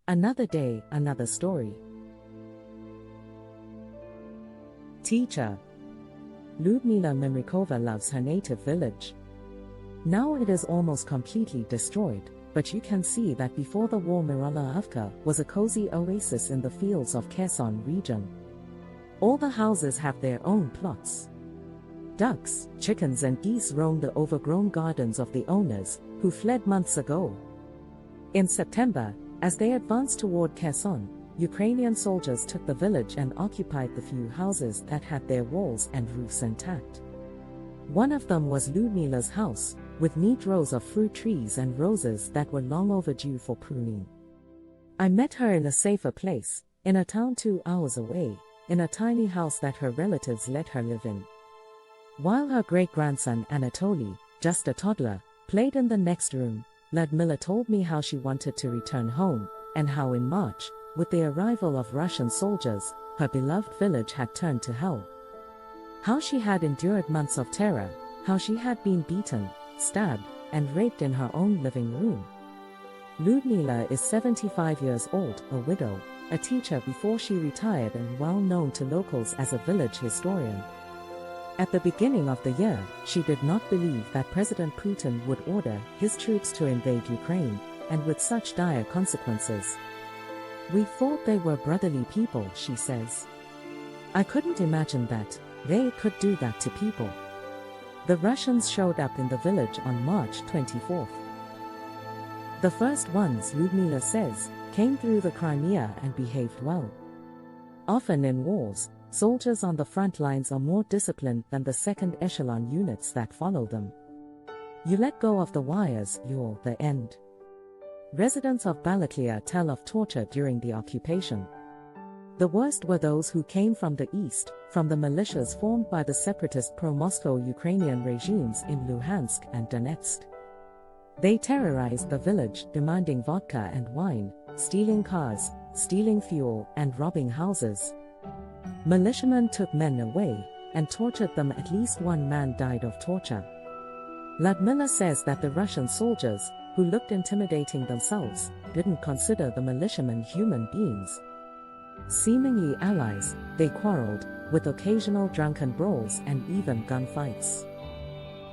Another day, another story. Teacher. Lyudmila Mymrykova loves her native village. Now it is almost completely destroyed, but you can see that before the war Mymrykova was a cozy oasis in the fields of Kherson region. All the houses have their own plots. Ducks, chickens and geese roam the overgrown gardens of the owners, who fled months ago. In September, as they advanced toward Kherson, Ukrainian soldiers took the village and occupied the few houses that had their walls and roofs intact. One of them was Lyudmila's house, with neat rows of fruit trees and roses that were long overdue for pruning. I met her in a safer place, in a town 2 hours away, in a tiny house that her relatives let her live in. While her great-grandson Anatoly, just a toddler, played in the next room, Lyudmila told me how she wanted to return home, and how in March, with the arrival of Russian soldiers, her beloved village had turned to hell. How she had endured months of terror, how she had been beaten, stabbed, and raped in her own living room. Lyudmila is 75 years old, a widow, a teacher before she retired and well known to locals as a village historian. At the beginning of the year, she did not believe that President Putin would order his troops to invade Ukraine, and with such dire consequences. We thought they were brotherly people, she says. I couldn't imagine that they could do that to people. The Russians showed up in the village on March 24th. The first ones, Lyudmila says, came through the Crimea and behaved well. Often in wars, soldiers on the front lines are more disciplined than the second echelon units that follow them. You let go of the wires, you're the end. Residents of Balaklia tell of torture during the occupation. The worst were those who came from the east, from the militias formed by the separatist pro-Moscow Ukrainian regimes in Luhansk and Donetsk. They terrorized the village, demanding vodka and wine, stealing cars, stealing fuel, and robbing houses. Militiamen took men away, and tortured them. At least one man died of torture. Lyudmila says that the Russian soldiers, who looked intimidating themselves, didn't consider the militiamen human beings. Seemingly allies, they quarreled, with occasional drunken brawls and even gunfights.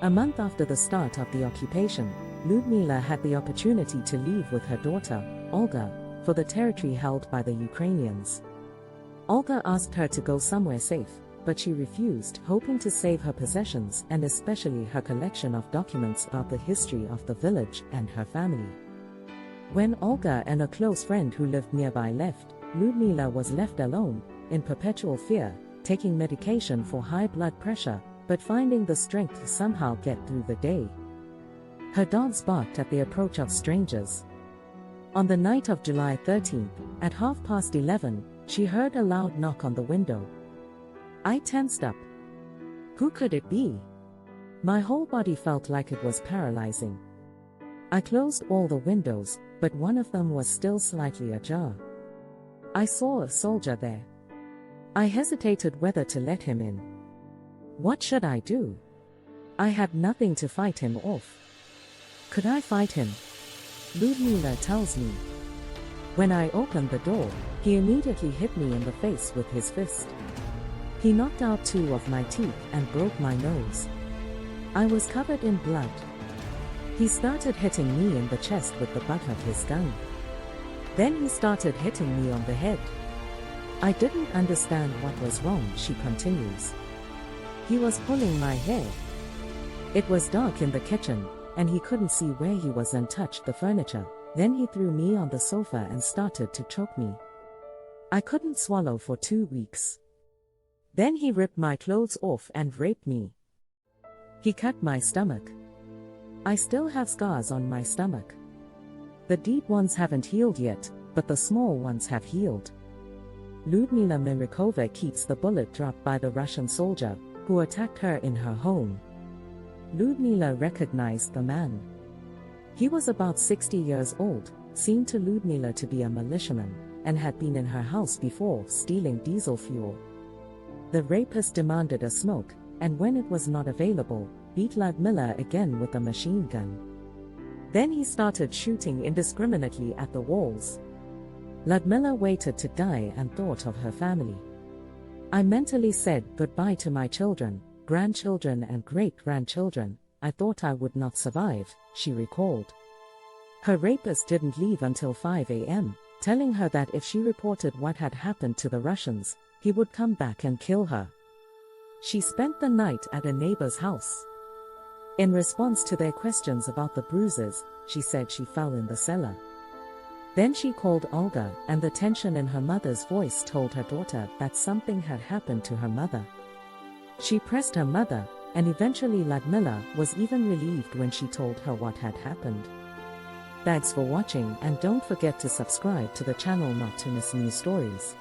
A month after the start of the occupation, Lyudmila had the opportunity to leave with her daughter, Olga, for the territory held by the Ukrainians. Olga asked her to go somewhere safe, but she refused, hoping to save her possessions and especially her collection of documents about the history of the village and her family. When Olga and a close friend who lived nearby left, Lyudmila was left alone, in perpetual fear, taking medication for high blood pressure, but finding the strength to somehow get through the day. Her dogs barked at the approach of strangers. On the night of July 13th, at 11:30, she heard a loud knock on the window. I tensed up. Who could it be? My whole body felt like it was paralyzing. I closed all the windows, but one of them was still slightly ajar. I saw a soldier there. I hesitated whether to let him in. What should I do? I had nothing to fight him off. Could I fight him? Lyudmila tells me. When I opened the door, he immediately hit me in the face with his fist. He knocked out 2 of my teeth and broke my nose. I was covered in blood. He started hitting me in the chest with the butt of his gun. Then he started hitting me on the head. I didn't understand what was wrong, she continues. He was pulling my hair. It was dark in the kitchen, and he couldn't see where he was and touched the furniture. Then he threw me on the sofa and started to choke me. I couldn't swallow for 2 weeks. Then he ripped my clothes off and raped me. He cut my stomach. I still have scars on my stomach. The deep ones haven't healed yet, but the small ones have healed. Lyudmila Mymrykova keeps the bullet dropped by the Russian soldier, who attacked her in her home. Lyudmila recognized the man. He was about 60 years old, seemed to Lyudmila to be a militiaman, and had been in her house before, stealing diesel fuel. The rapist demanded a smoke, and when it was not available, beat Lyudmila again with a machine gun. Then he started shooting indiscriminately at the walls. Lyudmila waited to die and thought of her family. I mentally said goodbye to my children, grandchildren and great-grandchildren. I thought I would not survive, she recalled. Her rapist didn't leave until 5 a.m., telling her that if she reported what had happened to the Russians, he would come back and kill her. She spent the night at a neighbor's house. In response to their questions about the bruises, she said she fell in the cellar. Then she called Olga, and the tension in her mother's voice told her daughter that something had happened to her mother. She pressed her mother, and eventually Lyudmila was even relieved when she told her what had happened. Thanks for watching, and don't forget to subscribe to the channel not to miss new stories.